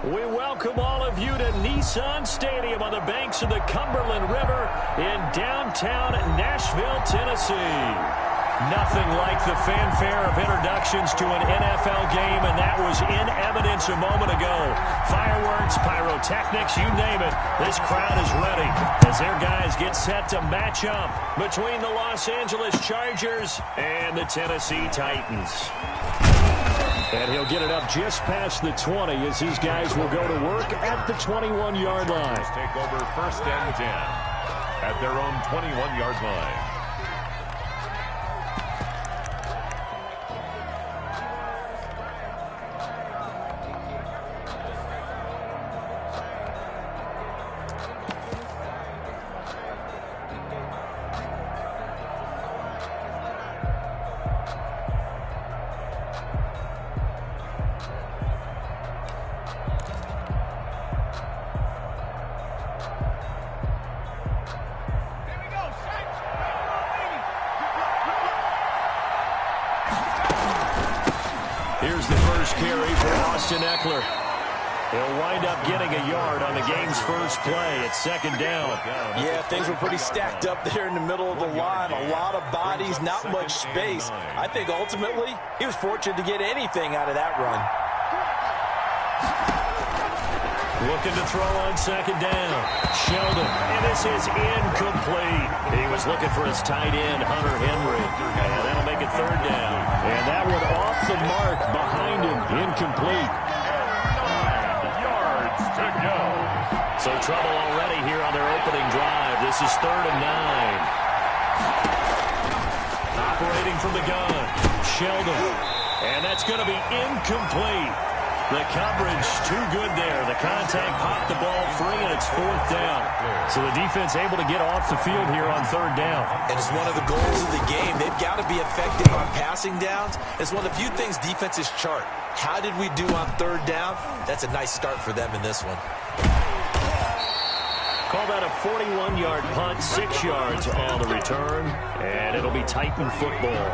We welcome all of you to Nissan Stadium on the banks of the Cumberland River in downtown Nashville, Tennessee. Nothing like the fanfare of introductions to an NFL game, and that was in evidence a moment ago. Fireworks, pyrotechnics, you name it. This crowd is ready as their guys get set to match up between the Los Angeles Chargers and the Tennessee Titans. And he'll get it up just past the 20 as his guys will go to work at the 21-yard line. Take over 1st and 10 at their own 21-yard line. Here's the first carry for Austin Eckler. He'll wind up getting a yard on the game's first play. It's 2nd down. Yeah, things were pretty stacked up there in the middle of the line. A lot of bodies, not much space. I think ultimately he was fortunate to get anything out of that run. Looking to throw on 2nd down. Sheldon, and this is incomplete. He was looking for his tight end, Hunter Henry. And that'll make it 3rd down. And that one off the mark behind him, incomplete. 9 yards to go. So trouble already here on their opening drive. This is 3rd and 9. Operating from the gun, Sheldon. And that's going to be incomplete. The coverage too good there. The contact popped the ball free, and it's 4th down. So the defense able to get off the field here on 3rd down. And it's one of the goals of the game. They've got to be effective on passing downs. It's one of the few things defenses chart. How did we do on 3rd down? That's a nice start for them in this one. Call that a 41-yard punt, 6 yards on the return, and it'll be Titan football.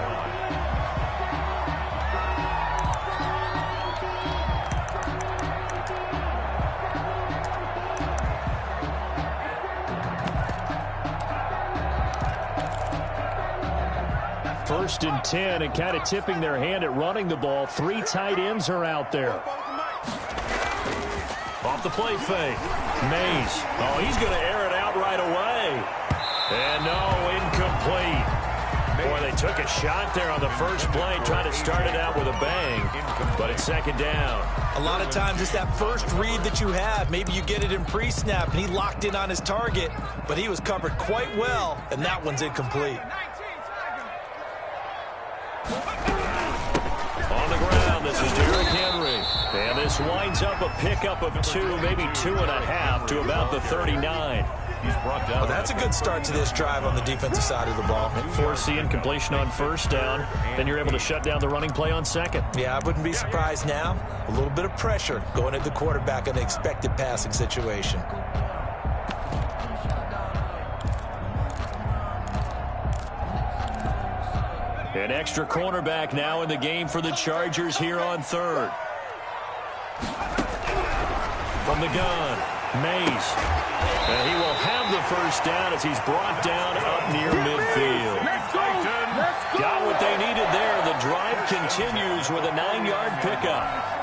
First and 10, and kind of tipping their hand at running the ball. 3 tight ends are out there. Off the play fake. Mays. Oh, he's going to air it out right away. And no, incomplete. Boy, they took a shot there on the first play, trying to start it out with a bang. But it's 2nd down. A lot of times it's that first read that you have. Maybe you get it in pre-snap, and he locked in on his target, but he was covered quite well, and that one's incomplete. On the ground, this is Derrick Henry. And this winds up a pickup of 2, maybe 2.5 to about the 39. He's brought down. Well, that's a good start to this drive on the defensive side of the ball. Force incompletion on 1st down. Then you're able to shut down the running play on 2nd. Yeah, I wouldn't be surprised now. A little bit of pressure going at the quarterback in an expected passing situation. An extra cornerback now in the game for the Chargers here on 3rd. From the gun, Mays. And he will have the first down as he's brought down up near midfield. Let's go. Got what they needed there. The drive continues with a 9-yard pickup.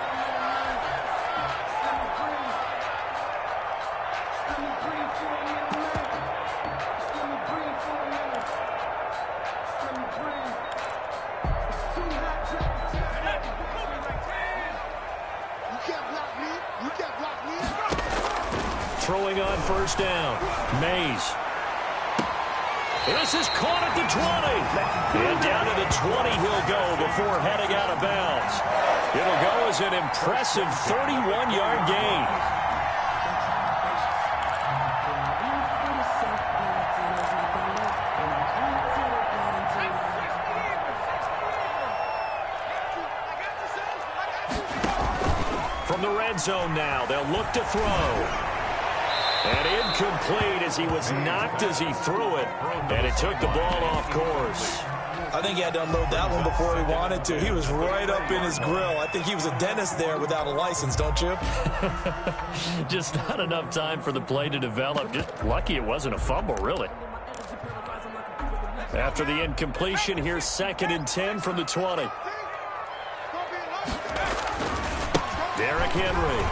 Throwing on 1st down. Mays. This is caught at the 20. And down to the 20 he'll go before heading out of bounds. It'll go as an impressive 31-yard gain. From the red zone now, they'll look to throw. And incomplete as he was knocked as he threw it. And it took the ball off course. I think he had to unload that one before he wanted to. He was right up in his grill. I think he was a dentist there without a license, don't you? Just not enough time for the play to develop. Just lucky it wasn't a fumble, really. After the incompletion, here's 2nd and 10 from the 20. Derrick Henry.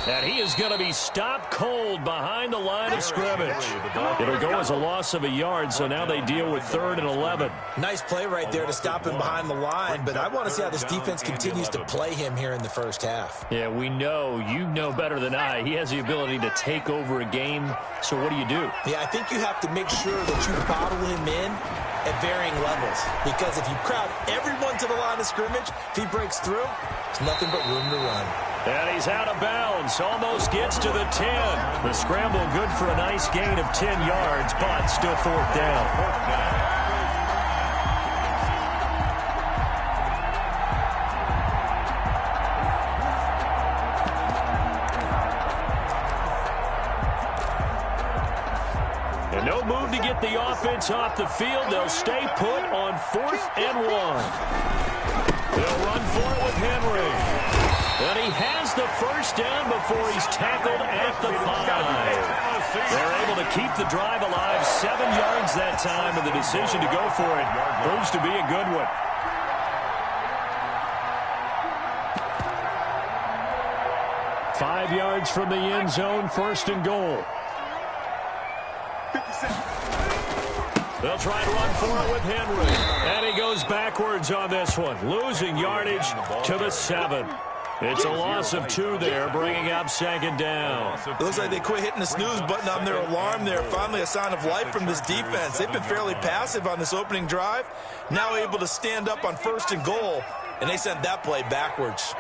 And he is going to be stopped cold behind the line of scrimmage. It'll go as a loss of a yard, so now they deal with 3rd and 11. Nice play right there to stop him behind the line, but I want to see how this defense continues to play him here in the first half. Yeah, we know. You know better than I. He has the ability to take over a game, so what do you do? Yeah, I think you have to make sure that you bottle him in at varying levels, because if you crowd everyone to the line of scrimmage, if he breaks through, there's nothing but room to run. And he's out of bounds. Almost gets to the 10. The scramble good for a nice gain of 10 yards, but still 4th down. And no move to get the offense off the field. They'll stay put on 4th and 1. They'll run for it with Henry. And he has the first down before he's tackled at the 5. They're able to keep the drive alive, 7 yards that time, and the decision to go for it proves to be a good one. Five yards from the end zone, 1st and goal. They'll try and run for it with Henry. And he goes backwards on this one, losing yardage to the 7. It's a loss of 2 there, bringing up 2nd down. It looks like they quit hitting the snooze button on their alarm there. Finally a sign of life from this defense. They've been fairly passive on this opening drive. Now able to stand up on 1st and goal, and they sent that play backwards.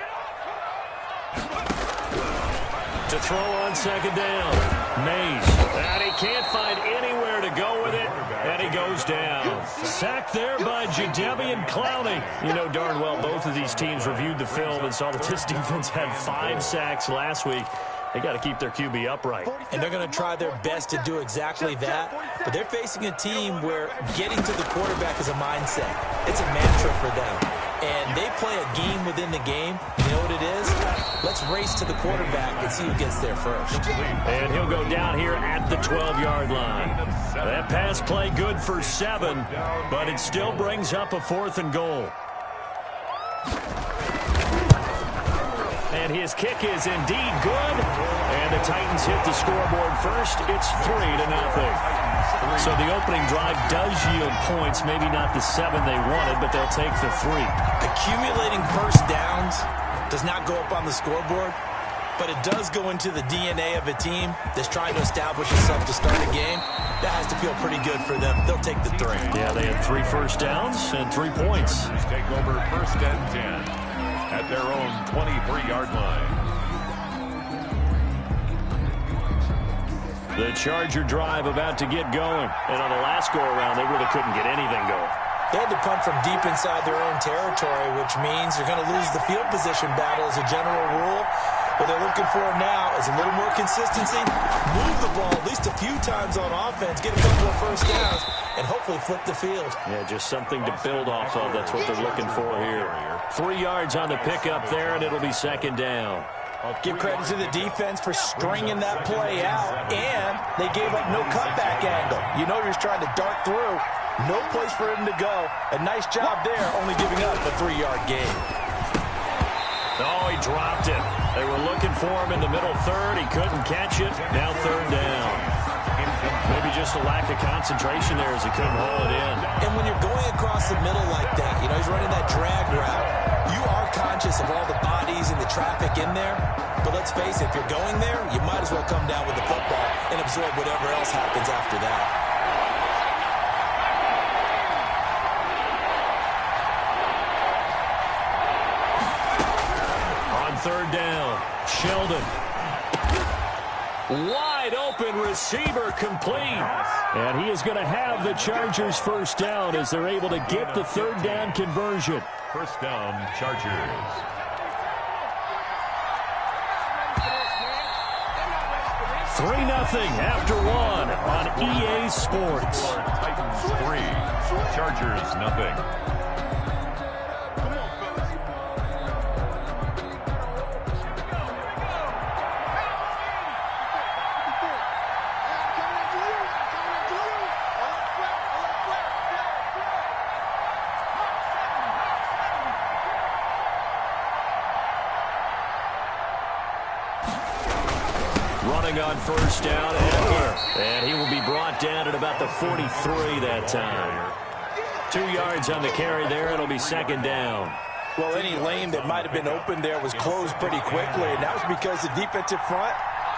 To throw on 2nd down, Mays. And he can't find anywhere to go with it, and he goes down. Sacked there by Jadeveon Clowney. You know darn well both of these teams reviewed the film and saw that this defense had 5 sacks last week. They got to keep their QB upright. And they're going to try their best to do exactly that. But they're facing a team where getting to the quarterback is a mindset. It's a mantra for them. And they play a game within the game. You know what it is? Let's race to the quarterback and see who gets there first. And he'll go down here at the 12-yard line. That pass play good for 7, but it still brings up a 4th and goal. And his kick is indeed good. And the Titans hit the scoreboard first. It's 3-0. So the opening drive does yield points. Maybe not the 7 they wanted, but they'll take the 3. Accumulating first downs does not go up on the scoreboard, but it does go into the DNA of a team that's trying to establish itself to start a game. That has to feel pretty good for them. They'll take the 3. Yeah, they had 3 first downs and 3 points. Take over 1st and 10 at their own 23-yard line. The Charger drive about to get going. And on the last go-around, they really couldn't get anything going. They had to punt from deep inside their own territory, which means they're going to lose the field position battle as a general rule. What they're looking for now is a little more consistency, move the ball at least a few times on offense, get a couple of first downs, and hopefully flip the field. Yeah, just something to build off of. That's what they're looking for here. 3 yards on the pickup there, and it'll be 2nd down. Give credit to the defense for stringing that play out, and they gave up no cutback angle. You know you're just trying to dart through. No place for him to go. A nice job there, only giving up a 3-yard gain. Oh, he dropped it. They were looking for him in the middle 3rd. He couldn't catch it. Now 3rd down. Maybe just a lack of concentration there as he couldn't haul it in. And when you're going across the middle like that, you know, he's running that drag route, you are conscious of all the bodies and the traffic in there. But let's face it, if you're going there, you might as well come down with the football and absorb whatever else happens after that. On 3rd down, Sheldon. Wide open receiver complete. And he is going to have the Chargers first down as they're able to get the 3rd down conversion. First down, Chargers. Three 3-0 after one on EA Sports. Bucks 3, Chargers nothing. Running on first down, Eckler. And he will be brought down at about the 43 that time. 2 yards on the carry there. It'll be second down. Well, any lane that might have been open there was closed pretty quickly, and that was because the defensive front,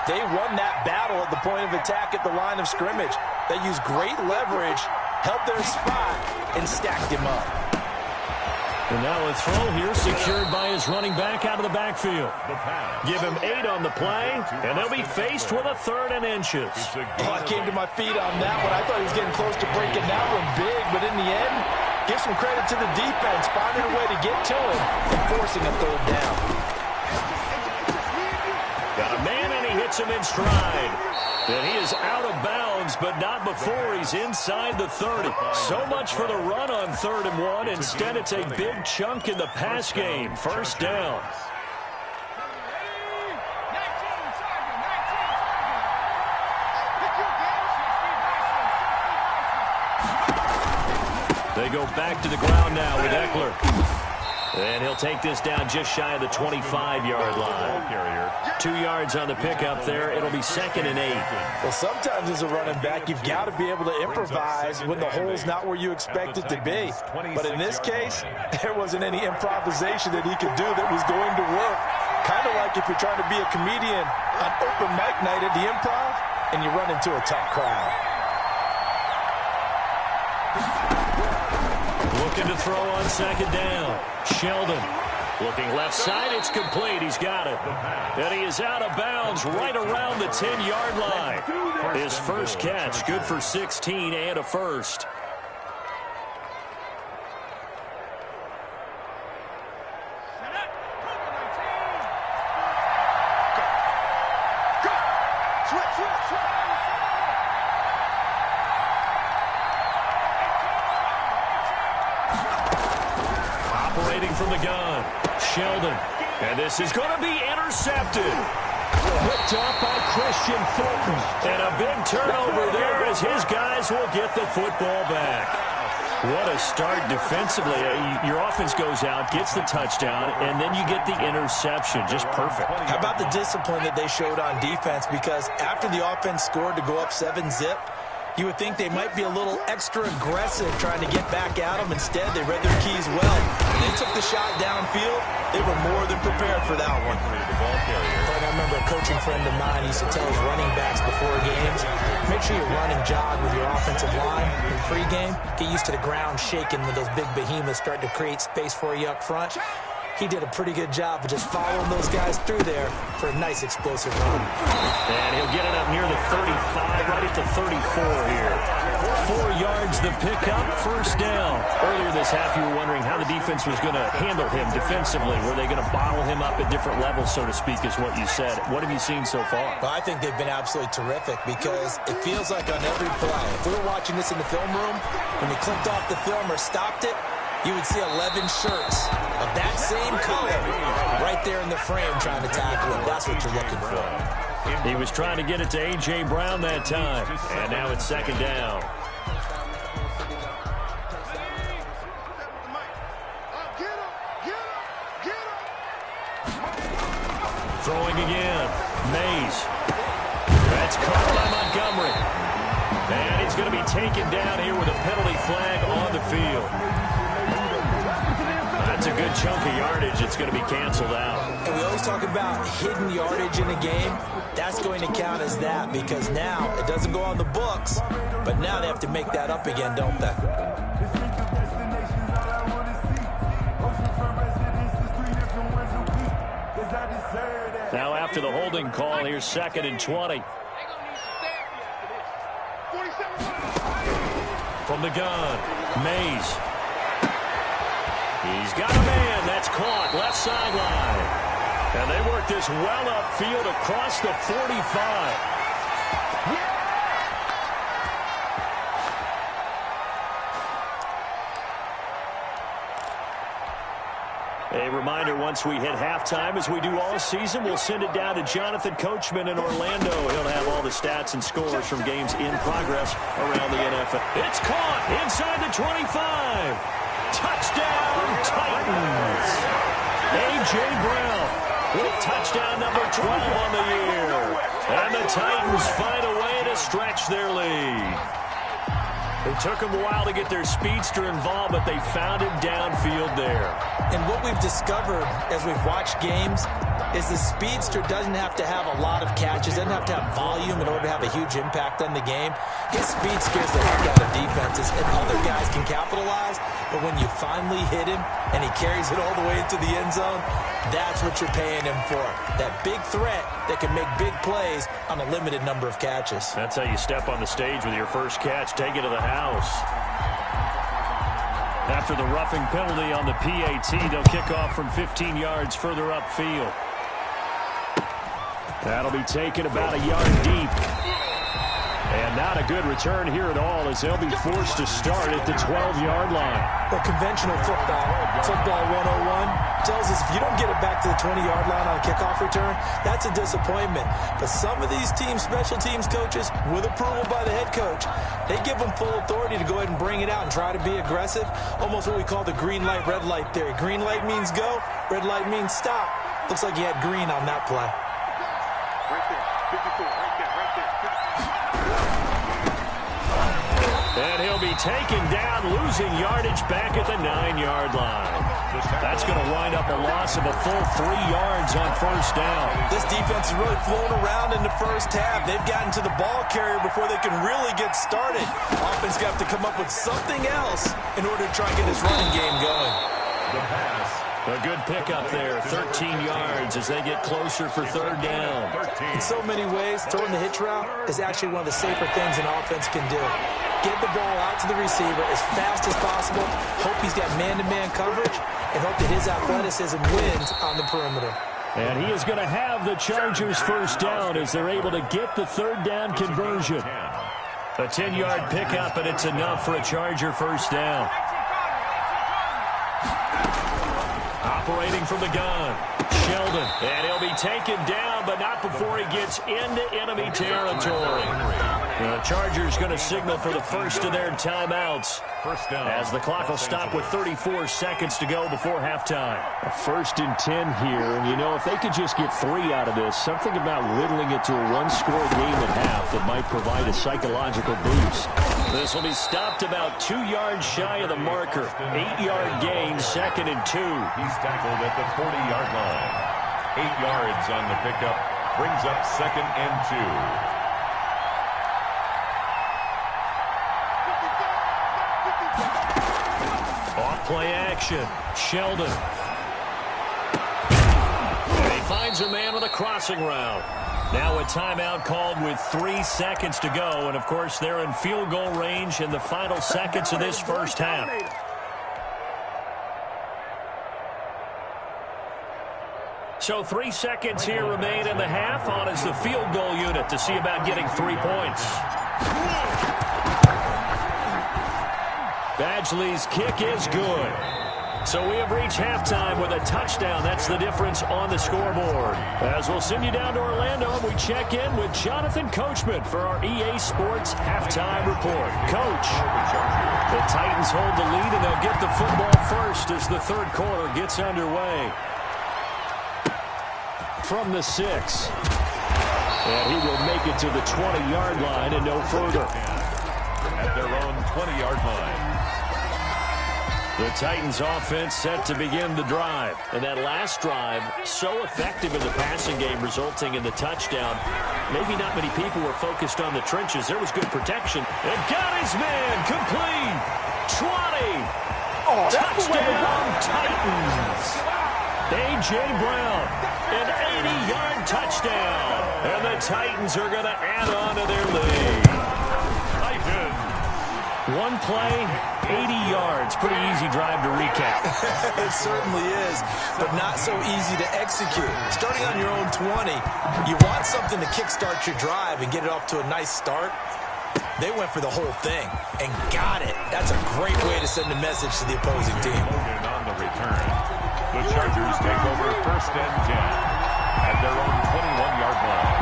they won that battle at the point of attack at the line of scrimmage. They used great leverage, held their spot, and stacked him up. And now a throw here secured by his running back out of the backfield. Give him 8 on the play, and they'll be faced with a 3rd and inches. Oh, I came to my feet on that one. I thought he was getting close to breaking that one big, but in the end, give some credit to the defense, finding a way to get to him and forcing a 3rd down. Got a man, and he hits him in stride. And he is out of bounds, but not before he's inside the 30. So much for the run on 3rd and 1. Instead, it's a big chunk in the pass game. First down. They go back to the ground now with Eckler. And he'll take this down just shy of the 25-yard line. 2 yards on the pickup there. It'll be 2nd and 8. Well, sometimes as a running back, you've got to be able to improvise when the hole's not where you expect it to be. But in this case, there wasn't any improvisation that he could do that was going to work. Kind of like if you're trying to be a comedian on open mic night at the Improv and you run into a tough crowd. Looking to throw on 2nd down. Sheldon looking left side. It's complete. He's got it. And he is out of bounds right around the 10-yard line. His first catch, good for 16 and a first. From the gun, Sheldon, and this is going to be intercepted. Picked up by Christian Fulton, and a big turnover there as his guys will get the football back. What a start defensively. Your offense goes out, gets the touchdown, and then you get the interception. Just perfect. How about the discipline that they showed on defense? Because after the offense scored to go up 7-zip, you would think they might be a little extra aggressive trying to get back at them. Instead, they read their keys well. When they took the shot downfield, they were more than prepared for that one. But I remember a coaching friend of mine used to tell his running backs before games, make sure you run and jog with your offensive line in pregame. Get used to the ground shaking when those big behemoths start to create space for you up front. He did a pretty good job of just following those guys through there for a nice explosive run. And he'll get it up near the 35, right at the 34 here. 4 yards the pickup, first down. Earlier this half, you were wondering how the defense was going to handle him defensively. Were they going to bottle him up at different levels, so to speak, is what you said. What have you seen so far? Well, I think they've been absolutely terrific because it feels like on every play, if we were watching this in the film room, when we clicked off the film or stopped it, you would see 11 shirts of that same color right there in the frame trying to tackle him. That's what you're looking for. He was trying to get it to A.J. Brown that time. And now it's 2nd down. Throwing again. Mays. That's caught by Montgomery. And he's going to be taken down here with a penalty flag on the field. That's a good chunk of yardage. It's going to be canceled out. And we always talk about hidden yardage in a game. That's going to count as that because now it doesn't go on the books, but now they have to make that up again, don't they? Now after the holding call, here's 2nd and 20. From the gun, Mays. He's got a man. That's caught. Left sideline. And they work this well upfield across the 45. reminder, once we hit halftime, as we do all season, we'll send it down to Jonathan Coachman in Orlando. He'll have all the stats and scores from games in progress around the NFL. It's caught inside the 25. Touchdown, Titans. A.J. Brown with touchdown number 12 on the year. And the Titans find a way to stretch their lead. It took them a while to get their speedster involved, but they found him downfield there. And what we've discovered as we've watched games is the speedster doesn't have to have a lot of catches, doesn't have to have volume in order to have a huge impact on the game. His speed scares the heck out of defenses, and other guys can capitalize, but when you finally hit him and he carries it all the way into the end zone, that's what you're paying him for. That big threat that can make big plays on a limited number of catches. That's how you step on the stage with your first catch. Take it to the house. After the roughing penalty on the PAT, they'll kick off from 15 yards further upfield. That'll be taken about a yard deep. And not a good return here at all, as they'll be forced to start at the 12-yard line. Well, conventional football 101, tells us if you don't get it back to the 20-yard line on a kickoff return, that's a disappointment. But some of these teams, special teams coaches, with approval by the head coach, they give them full authority to go ahead and bring it out and try to be aggressive. Almost what we call the green light, red light theory. Green light means go, red light means stop. Looks like you had green on that play. Right there, 54, right there. And he'll be taken down, losing yardage back at the 9-yard line. That's going to wind up a loss of a full 3 yards on first down. This defense is really flown around in the first half. They've gotten to the ball carrier before they can really get started. Offense got to come up with something else in order to try and get this running game going. The pass. A good pickup there, 13 yards as they get closer for third down. In so many ways, throwing the hitch route is actually one of the safer things an offense can do. Get the ball out to the receiver as fast as possible, hope he's got man-to-man coverage, and hope that his athleticism wins on the perimeter. And he is going to have the Chargers first down as they're able to get the third down conversion. A 10-yard pickup, and it's enough for a Charger first down. Operating from the gun, Sheldon. And he'll be taken down, but not before he gets into enemy territory. The Chargers going to signal for the first of their timeouts First down. as the clock will stop with 34 seconds to go before halftime. A 1st and 10 here, and you know, if they could just get 3 out of this, something about whittling it to a one-score game at half that might provide a psychological boost. This will be stopped about 2 yards shy of the marker. 8-yard gain, 2nd and 2. He's tackled at the 40-yard line. 8 yards on the pickup. Brings up 2nd and 2. Play action. Sheldon. And he finds a man with a crossing route. Now a timeout called with 3 seconds to go. And, of course, they're in field goal range in the final seconds of this first half. So 3 seconds here remain in the half. On is the field goal unit to see about getting 3 points. Badgley's kick is good. So we have reached halftime with a touchdown. That's the difference on the scoreboard. As we'll send you down to Orlando, and we check in with Jonathan Coachman for our EA Sports Halftime Report. Coach, the Titans hold the lead, and they'll get the football first as the third quarter gets underway. From the 6. And he will make it to the 20-yard line and no further. At their own 20-yard line. The Titans offense set to begin the drive. And that last drive, so effective in the passing game, resulting in the touchdown. Maybe not many people were focused on the trenches. There was good protection. And got his man complete. 20. Touchdown Titans. A.J. Brown, an 80-yard touchdown. And the Titans are going to add on to their lead. Titans. One play, 80 yards. Pretty easy drive to recap. It certainly is, but not so easy to execute. Starting on your own 20, you want something to kickstart your drive and get it off to a nice start. They went for the whole thing and got it. That's a great way to send a message to the opposing team. On the return. The Chargers take over 1st and 10 at their own 21-yard line.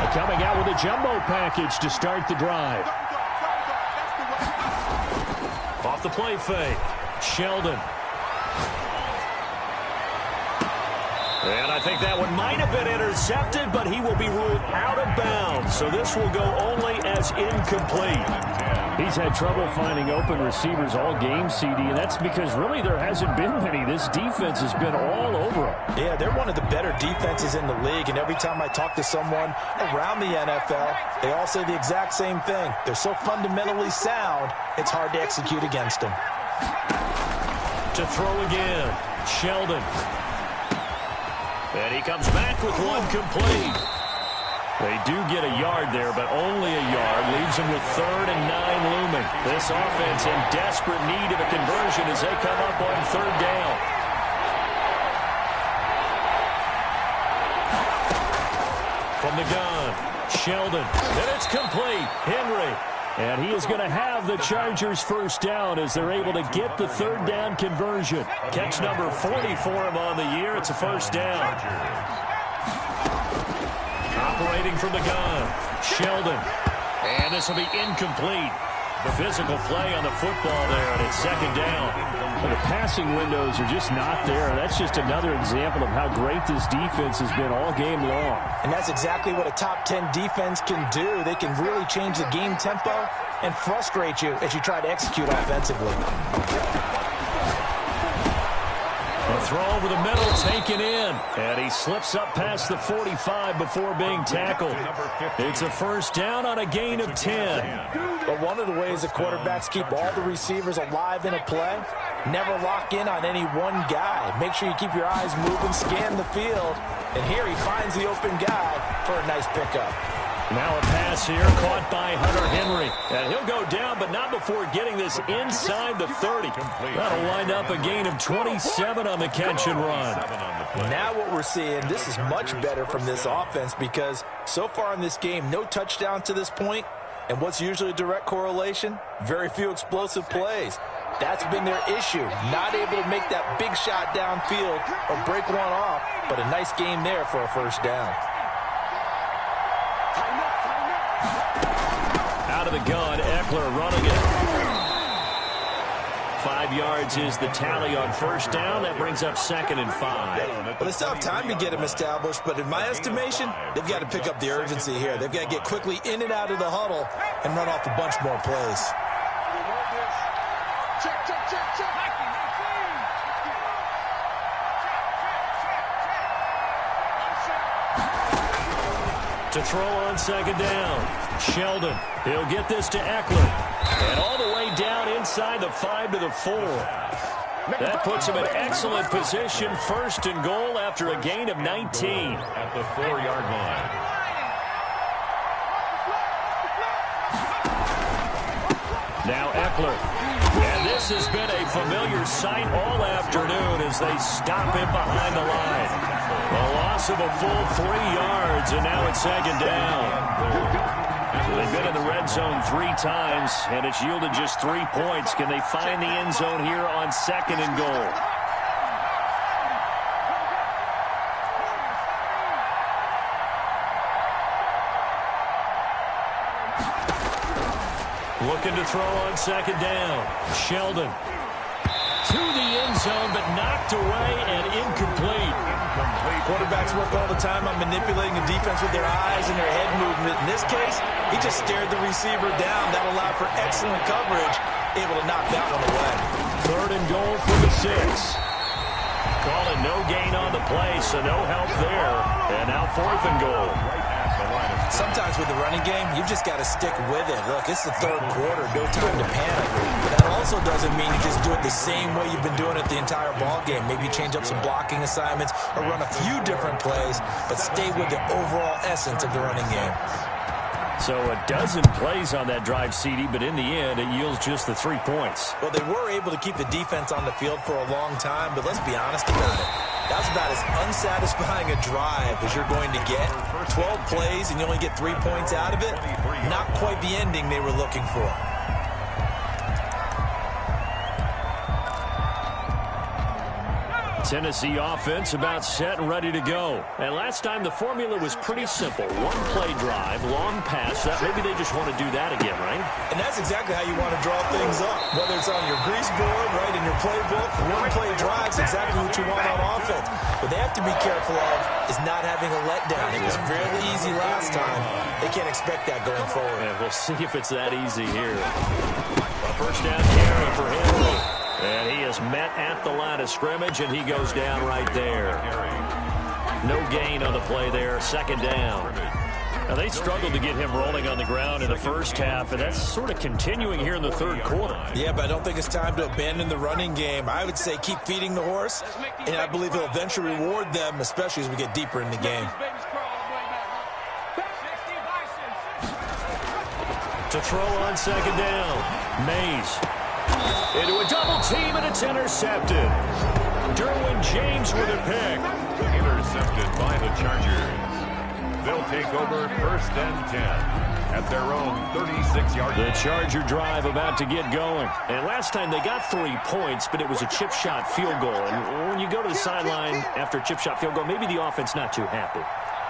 Coming out with a jumbo package to start the drive. Off the play fake. Sheldon. And I think that one might have been intercepted, but he will be ruled out of bounds. So this will go only as incomplete. He's had trouble finding open receivers all game, CD, and that's because really there hasn't been many. This defense has been all over him. Yeah, they're one of the better defenses in the league, and every time I talk to someone around the NFL, they all say the exact same thing. They're so fundamentally sound, it's hard to execute against them. To throw again, Sheldon. And he comes back with one complete. They do get a yard there, but only a yard. Leaves them with 3rd and 9 looming. This offense in desperate need of a conversion as they come up on 3rd down. From the gun, Sheldon. And it's complete. Henry. And he is going to have the Chargers 1st down as they're able to get the 3rd down conversion. Catch number 40 for him on the year. It's a 1st down. Operating from the gun, Sheldon. And this will be incomplete. The physical play on the football there, and it's 2nd down. Well, the passing windows are just not there. That's just another example of how great this defense has been all game long. And that's exactly what a top 10 defense can do. They can really change the game tempo and frustrate you as you try to execute offensively. A throw over the middle, taken in. And he slips up past the 45 before being tackled. It's a 1st down on a gain of 10. But one of the ways the quarterbacks keep all the receivers alive in a play, never lock in on any one guy. Make sure you keep your eyes moving, scan the field. And here he finds the open guy for a nice pickup. Now a pass here, caught by Hunter Henry. And he'll go down, but not before getting this inside the 30. That'll wind up a gain of 27 on the catch and run. Now what we're seeing, this is much better from this offense because so far in this game, no touchdowns to this point. And what's usually a direct correlation? Very few explosive plays. That's been their issue. Not able to make that big shot downfield or break one off, but a nice game there for a 1st down. Out of the gun, Eckler running it. 5 yards is the tally on 1st down. That brings up 2nd and 5. Well, they still have time to get him established, but in my estimation, they've got to pick up the urgency here. They've got to get quickly in and out of the huddle and run off a bunch more plays. Check, check, check, check. To throw on 2nd down, Sheldon. He'll get this to Eckler. And all the way down inside the 5 to the 4. That puts him in excellent position. 1st and goal after a gain of 19. At the 4-yard line. Now Eckler. And this has been a familiar sight all afternoon as they stop him behind the line. A loss of a full 3 yards, and now it's 2nd down. So they've been in the red zone 3 times, and it's yielded just 3 points. Can they find the end zone here on 2nd and goal? Looking to throw on 2nd down. Sheldon. To the end zone, but knocked away and incomplete. Quarterbacks work all the time on manipulating the defense with their eyes and their head movement. In this case, he just stared the receiver down. That allowed for excellent coverage, able to knock that one away. 3rd and goal for the 6. Calling no gain on the play, so no help there. And now 4th and goal. Sometimes with the running game, you've just got to stick with it. Look, it's the 3rd quarter, no time to panic. But that also doesn't mean you just do it the same way you've been doing it the entire ball game. Maybe change up some blocking assignments or run a few different plays, but stay with the overall essence of the running game. So a dozen plays on that drive, CD, but in the end, it yields just the 3 points. Well, they were able to keep the defense on the field for a long time, but let's be honest about it. That's about as unsatisfying a drive as you're going to get. 12 plays and you only get 3 points out of it. Not quite the ending they were looking for. Tennessee offense about set and ready to go. And last time the formula was pretty simple. One play drive, long pass. Maybe they just want to do that again, right? And that's exactly how you want to draw things up. Whether it's on your grease board, right, in your playbook, one play drive is exactly what you want on offense. What they have to be careful of is not having a letdown. It was really easy last time. They can't expect that going forward. And we'll see if it's that easy here. A first down carry for Henry. And he is met at the line of scrimmage, and he goes down right there. No gain on the play there, second down. Now, they struggled to get him rolling on the ground in the first half, and that's sort of continuing here in the third quarter. Yeah, but I don't think it's time to abandon the running game. I would say keep feeding the horse, and I believe he'll eventually reward them, especially as we get deeper in the game. To throw on second down, Mays. Into a double team, and it's intercepted. Derwin James with a pick. Intercepted by the Chargers. They'll take over first and 10 at their own 36-yard line. The Charger drive about to get going. And last time they got 3 points, but it was a chip shot field goal. And when you go to the sideline after a chip shot field goal, maybe the offense not too happy.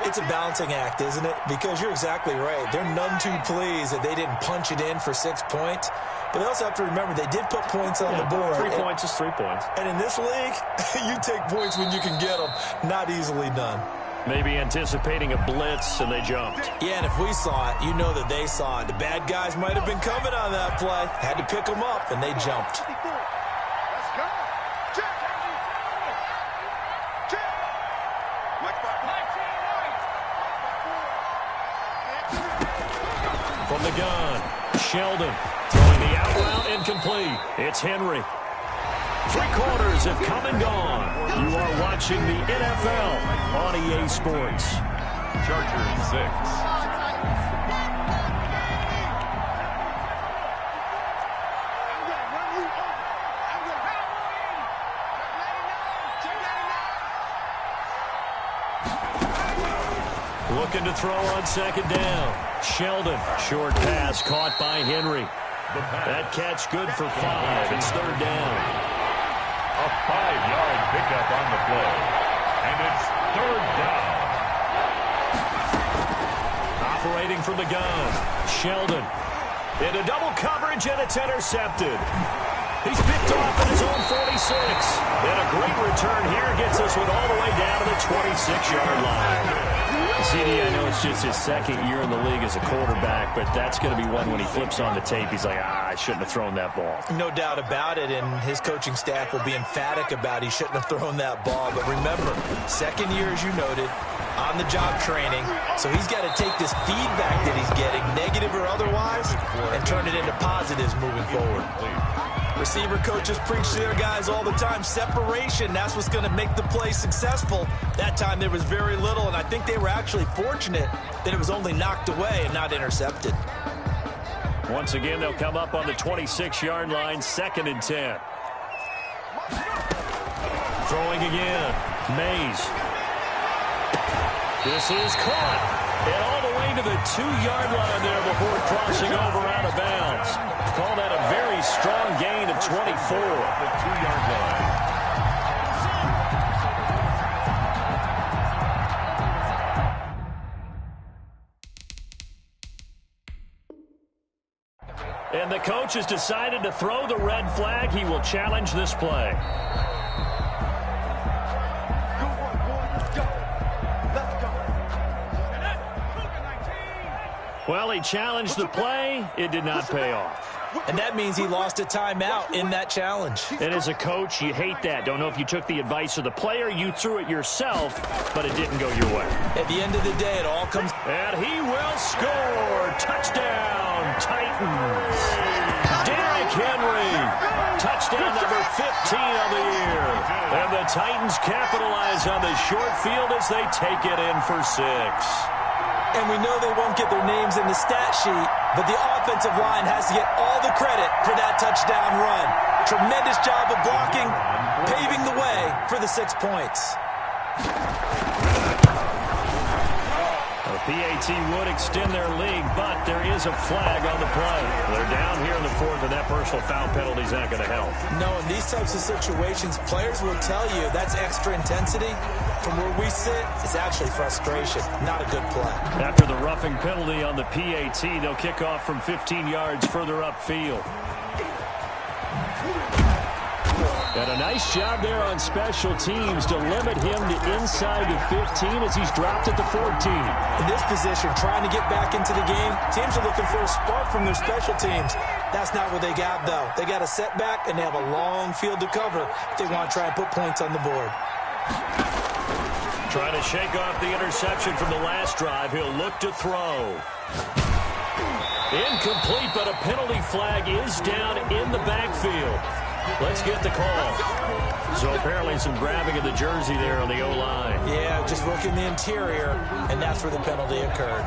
It's a balancing act, isn't it? Because you're exactly right. They're none too pleased that they didn't punch it in for 6 points. But they also have to remember they did put points on the board. 3 points is 3 points. And in this league, you take points when you can get them. Not easily done. Maybe anticipating a blitz, and they jumped. Yeah, and if we saw it, you know that they saw it. The bad guys might have been coming on that play. Had to pick them up, and they jumped. Let's go. From the gun, Sheldon throwing the out route incomplete. It's Henry. 3 quarters have come and gone. You are watching the NFL on EA Sports. Chargers 6. Looking to throw on second down. Sheldon, short pass caught by Henry. That catch good for 5. It's third down. A 5-yard pickup on the play. And it's third down. Operating from the gun. Sheldon into double coverage, and it's intercepted. He's picked off at his own 46. And a great return here gets us one all the way down to the 26-yard line. CD, I know it's just his second year in the league as a quarterback, but that's going to be one when he flips on the tape. He's like, I shouldn't have thrown that ball. No doubt about it, and his coaching staff will be emphatic about he shouldn't have thrown that ball. But remember, second year, as you noted, on-the-job training, so he's got to take this feedback that he's getting, negative or otherwise, and turn it into positives moving forward. Receiver coaches preach to their guys all the time. Separation, that's what's going to make the play successful. That time there was very little, and I think they were actually fortunate that it was only knocked away and not intercepted. Once again, they'll come up on the 26-yard line, 2nd and 10. Throwing again, Mays. This is caught. And all the way to the 2-yard line there before crossing over out of bounds. Call that a very strong gain of 24. The 2-yard line. And the coach has decided to throw the red flag. He will challenge this play. Well, he challenged the play. It did not pay off. And that means he lost a timeout in that challenge. And as a coach, you hate that. Don't know if you took the advice of the player. You threw it yourself, but it didn't go your way. At the end of the day, it all comes... And he will score. Touchdown, Titans. Derrick Henry. Touchdown number 15 of the year. And the Titans capitalize on the short field as they take it in for 6. And we know they won't get their names in the stat sheet, but the offensive line has to get all the credit for that touchdown run. Tremendous job of blocking, paving the way for the 6 points. A PAT would extend their lead, but there is a flag on the play. They're down here in the fourth, and that personal foul penalty is not going to help. No, in these types of situations, players will tell you that's extra intensity. From where we sit, it's actually frustration, not a good play. After the roughing penalty on the PAT, they'll kick off from 15 yards further upfield. And a nice job there on special teams to limit him to inside the 15 as he's dropped at the 14. In this position, trying to get back into the game, teams are looking for a spark from their special teams. That's not what they got, though. They got a setback, and they have a long field to cover if they want to try and put points on the board. Trying to shake off the interception from the last drive. He'll look to throw. Incomplete, but a penalty flag is down in the backfield. Let's get the call. So apparently some grabbing of the jersey there on the O-line. Yeah, just working the interior, and that's where the penalty occurred.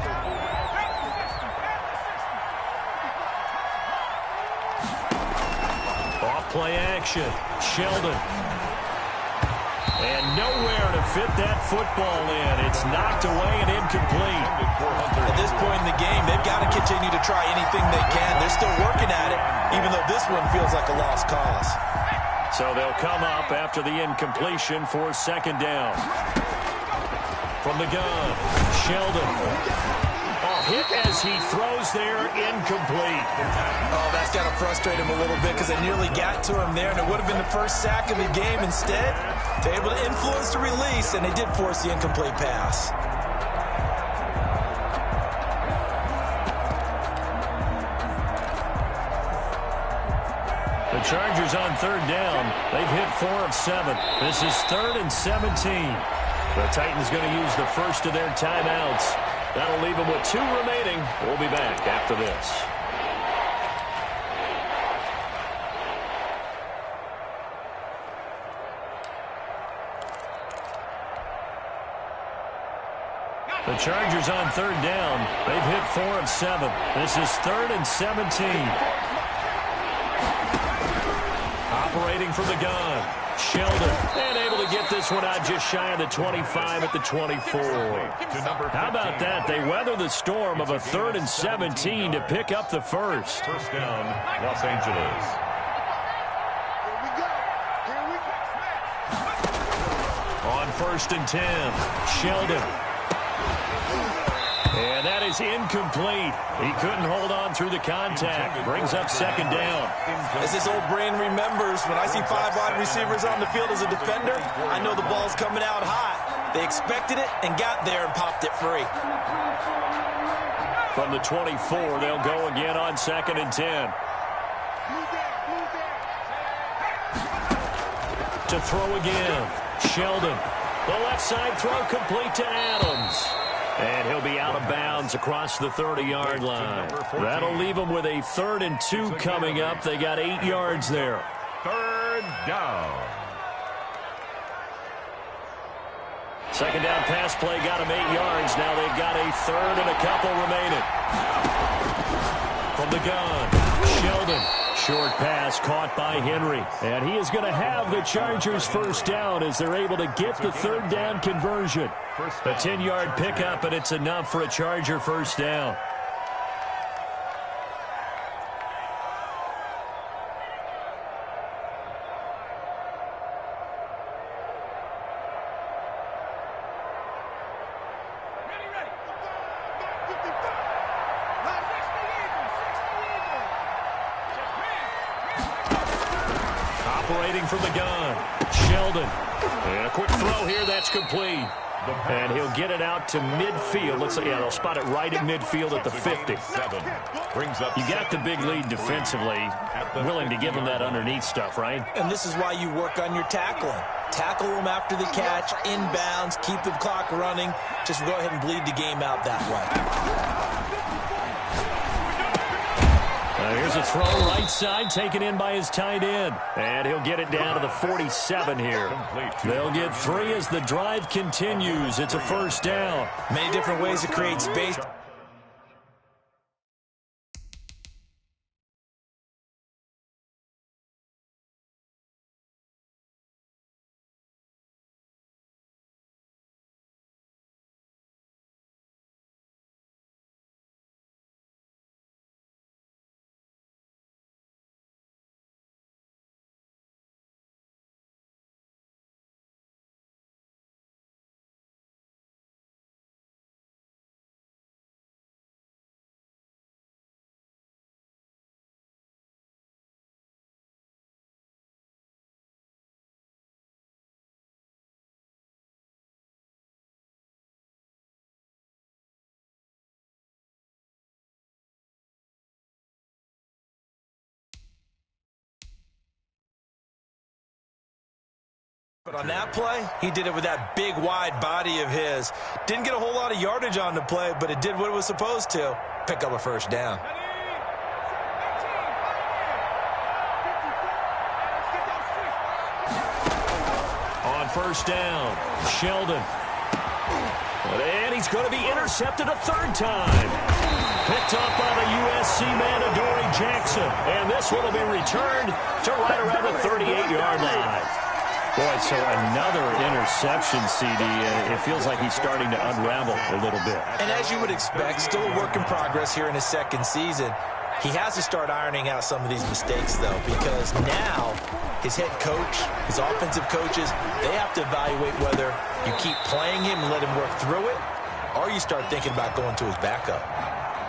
Off-play action. Sheldon. And nowhere to fit that football in. It's knocked away and incomplete. At this point in the game, they've got to continue to try anything they can. They're still working at it, even though this one feels like a lost cause. So they'll come up after the incompletion for second down. From the gun, Sheldon. Hit as he throws there, incomplete. Oh, that's got to frustrate him a little bit because they nearly got to him there, and it would have been the first sack of the game. Instead, they're able to influence the release, and they did force the incomplete pass. The Chargers on third down. They've hit 4 of 7. This is 3rd and 17. The Titans going to use the first of their timeouts. That'll leave them with 2 remaining. We'll be back after this. The Chargers on third down. They've hit 4 of 7. This is 3rd and 17. Operating from the gun. Sheldon, and able to get this one out just shy of the 25 at the 24. How about that? They weather the storm of a 3rd and 17 to pick up the first. First down, Los Angeles. On 1st and 10, Sheldon. And that is incomplete. He couldn't hold on through the contact. Brings up second down. As this old brain remembers, when I see 5 wide receivers on the field as a defender, I know the ball's coming out hot. They expected it and got there and popped it free. From the 24, they'll go again on 2nd and 10. To throw again, Sheldon. The left side throw complete to Adams. And he'll be out of bounds across the 30-yard line. That'll leave them with a 3rd and 2 coming up. They got 8 yards there. 3rd down. Second down pass play got them 8 yards. Now they've got a 3rd and a couple remaining. From the gun, Sheldon. Short pass caught by Henry. And he is going to have the Chargers first down as they're able to get the 3rd down conversion. A 10-yard pickup, and it's enough for a Charger first down. Operating from the gun, Sheldon. And a quick throw here, that's complete. And he'll get it out to midfield. Let's say, yeah, they'll spot it right at midfield at the 50. You got the big lead defensively. Willing to give them that underneath stuff, right? And this is why you work on your tackling. Tackle them after the catch, inbounds, keep the clock running. Just go ahead and bleed the game out that way. Here's a throw right side taken in by his tight end. And he'll get it down to the 47 here. They'll get 3 as the drive continues. It's a first down. Many different ways to create space. But on that play, he did it with that big, wide body of his. Didn't get a whole lot of yardage on the play, but it did what it was supposed to. Pick up a first down. On first down, Sheldon. And he's going to be intercepted a third time. Picked up by the USC man, Adoree Jackson. And this one will be returned to right around the 38-yard line. Boy, so another interception, CD. It feels like he's starting to unravel a little bit. And as you would expect, still a work in progress here in his second season. He has to start ironing out some of these mistakes, though, because now his head coach, his offensive coaches, they have to evaluate whether you keep playing him and let him work through it, or you start thinking about going to his backup.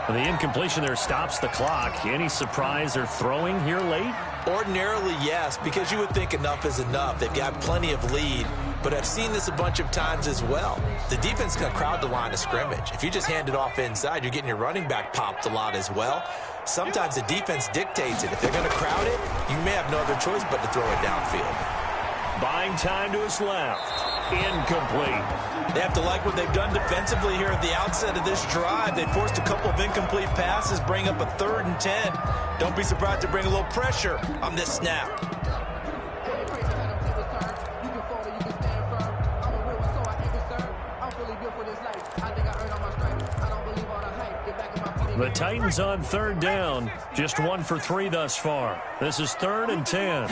The incompletion there stops the clock. Any surprise they're throwing here late? Ordinarily, yes, because you would think enough is enough. They've got plenty of lead, but I've seen this a bunch of times as well. The defense is going to crowd the line of scrimmage. If you just hand it off inside, you're getting your running back popped a lot as well. Sometimes the defense dictates it. If they're going to crowd it, you may have no other choice but to throw it downfield. Buying time to his left. Incomplete. They have to like what they've done defensively here at the outset of this drive. They forced a couple of incomplete passes, bring up a 3rd and 10. Don't be surprised to bring a little pressure on this snap. The Titans on 3rd down. Just 1 for 3 thus far. This is 3rd and 10.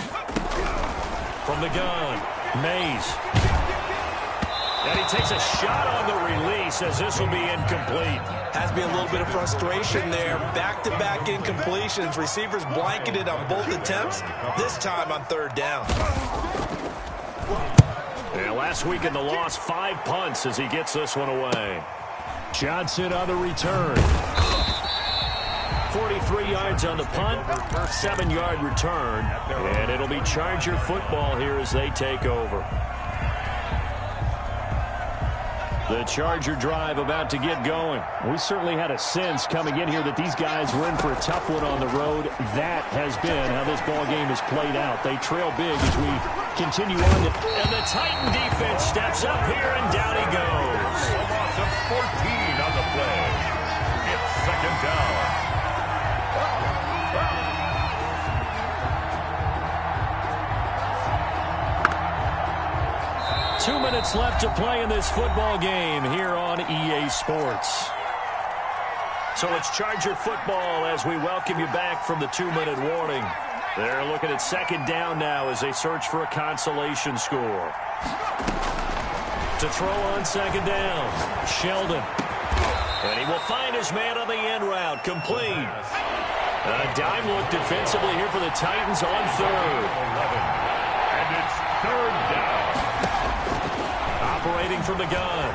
From the gun, Mays. And he takes a shot on the release as this will be incomplete. Has to be a little bit of frustration there. Back-to-back incompletions. Receivers blanketed on both attempts, this time on 3rd down. Yeah, last week in the loss, 5 punts as he gets this one away. Johnson on the return. 43 yards on the punt, 7-yard return, and it'll be Charger football here as they take over. The Charger drive about to get going. We certainly had a sense coming in here that these guys were in for a tough one on the road. That has been how this ball game has played out. They trail big as we continue on. And the Titan defense steps up here, and down he goes. A loss of 14 on the play. It's 2nd down. 2 minutes left to play in this football game here on EA Sports. So it's Charger football as we welcome you back from the 2-minute warning. They're looking at 2nd down now as they search for a consolation score. To throw on 2nd down, Sheldon. And he will find his man on the end route, complete. A dime look defensively here for the Titans on 3rd. And it's 3rd down. Operating from the gun,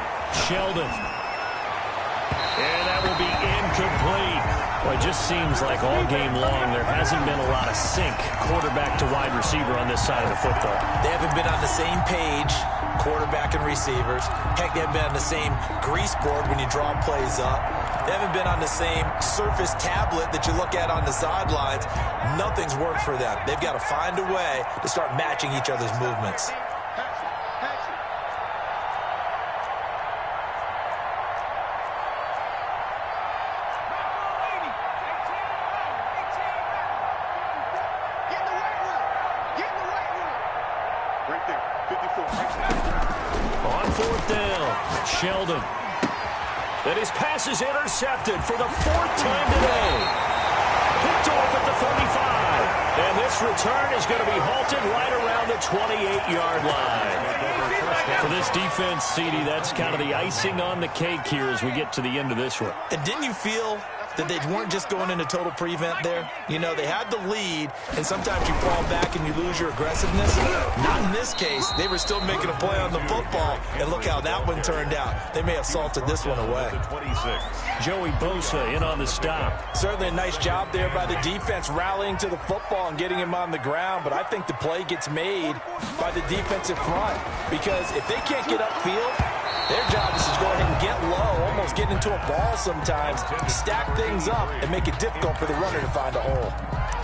Sheldon. And that will be incomplete. Well, it just seems like all game long there hasn't been a lot of sync quarterback to wide receiver on this side of the football. They haven't been on the same page, quarterback and receivers. Heck, they haven't been on the same grease board when you draw plays up. They haven't been on the same surface tablet that you look at on the sidelines. Nothing's worked for them. They've got to find a way to start matching each other's movements. On 4th down, Sheldon. And his pass is intercepted for the 4th time today. Picked off at the 35. And this return is going to be halted right around the 28-yard line. For this defense, CD, that's kind of the icing on the cake here as we get to the end of this one. And didn't you feel that they weren't just going into total prevent there? You know, they had the lead, and sometimes you fall back and you lose your aggressiveness. Not in this case. They were still making a play on the football, and look how that one turned out. They may have salted this one away. Joey Bosa in on the stop. Certainly a nice job there by the defense rallying to the football and getting him on the ground, but I think the play gets made by the defensive front because if they can't get upfield, their job is to go ahead and get low, almost get into a ball sometimes, stack things up, and make it difficult for the runner to find a hole.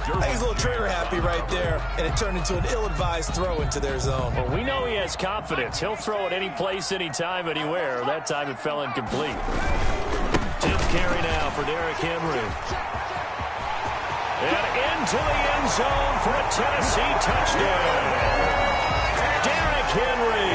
He's a little trigger happy right there, and it turned into an ill-advised throw into their zone. Well, we know he has confidence. He'll throw it any place, anytime, anywhere. That time it fell incomplete. 10th carry now for Derrick Henry. And into the end zone for a Tennessee touchdown. Derrick Henry,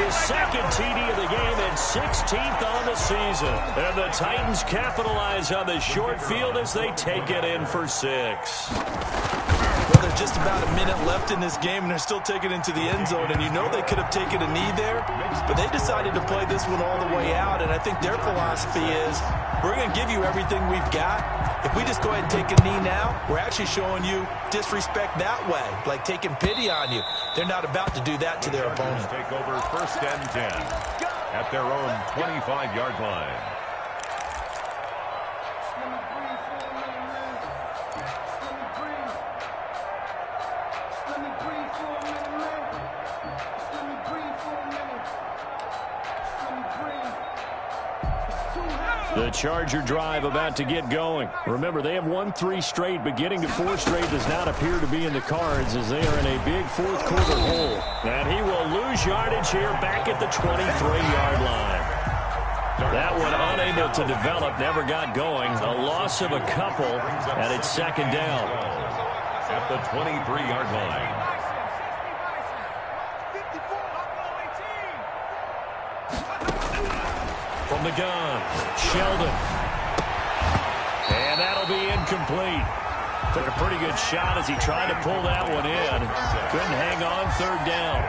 his second TD of the game and 16th on the season. And the Titans capitalize on the short field as they take it in for 6. Well, there's just about a minute left in this game, and they're still taking it into the end zone. And you know they could have taken a knee there, but they decided to play this one all the way out. And I think their philosophy is, we're going to give you everything we've got. If we just go ahead and take a knee now, we're actually showing you disrespect that way, like taking pity on you. They're not about to do that to their opponent. Take over 1st and 10 at their own 25-yard line. The Charger drive about to get going. Remember, they have won 3 straight, but getting to 4 straight does not appear to be in the cards as they are in a big fourth-quarter hole. And he will lose yardage here back at the 23-yard line. That one unable to develop, never got going. A loss of a couple, and it's 2nd down. At the 23-yard line. From the gun, Sheldon. And that'll be incomplete. Took a pretty good shot as he tried to pull that one in. Couldn't hang on 3rd down.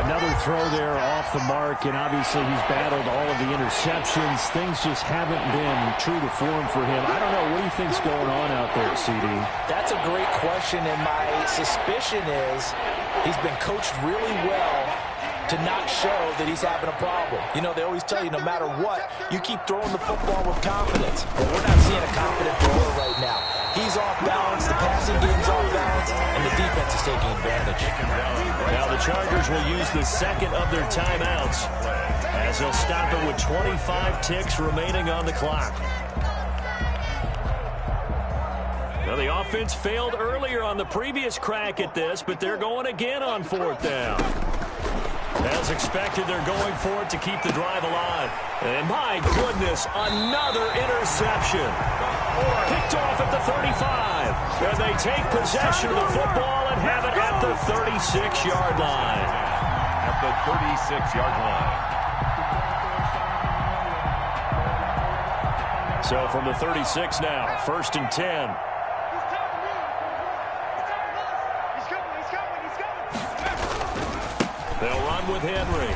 Another throw there off the mark, and obviously he's battled all of the interceptions. Things just haven't been true to form for him. I don't know. What do you think's going on out there, CD? That's a great question, and my suspicion is he's been coached really well to not show that he's having a problem. You know, they always tell you no matter what, you keep throwing the football with confidence. But we're not seeing a confident thrower right now. He's off balance, the passing game's off balance, and the defense is taking advantage. Now the Chargers will use the 2nd of their timeouts as they'll stop it with 25 ticks remaining on the clock. Now the offense failed earlier on the previous crack at this, but they're going again on 4th down. As expected, they're going for it to keep the drive alive. And my goodness, another interception. Picked off at the 35. And they take possession of the football and have it at the 36-yard line. At the 36-yard line. So from the 36 now, 1st and 10. They'll run with Henry.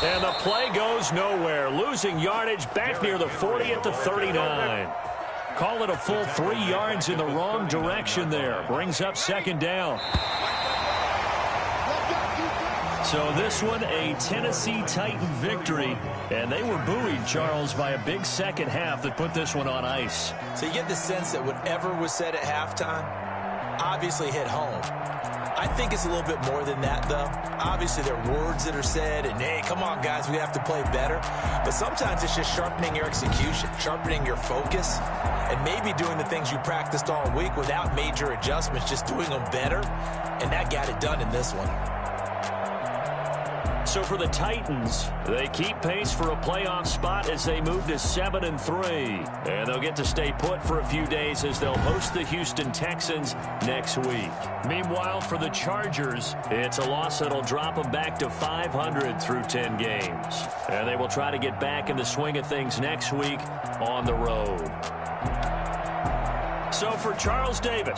And the play goes nowhere. Losing yardage back near the 40 at the 39. Call it a full 3 yards in the wrong direction there. Brings up 2nd down. So this one, a Tennessee Titan victory. And they were buoyed, Charles, by a big second half that put this one on ice. So you get the sense that whatever was said at halftime obviously hit home. I think it's a little bit more than that, though. Obviously, there are words that are said, and, hey, come on, guys, we have to play better. But sometimes it's just sharpening your execution, sharpening your focus, and maybe doing the things you practiced all week without major adjustments, just doing them better. And that got it done in this one. So for the Titans, they keep pace for a playoff spot as they move to 7-3. And they'll get to stay put for a few days as they'll host the Houston Texans next week. Meanwhile, for the Chargers, it's a loss that'll drop them back to 500 through 10 games. And they will try to get back in the swing of things next week on the road. So for Charles Davis,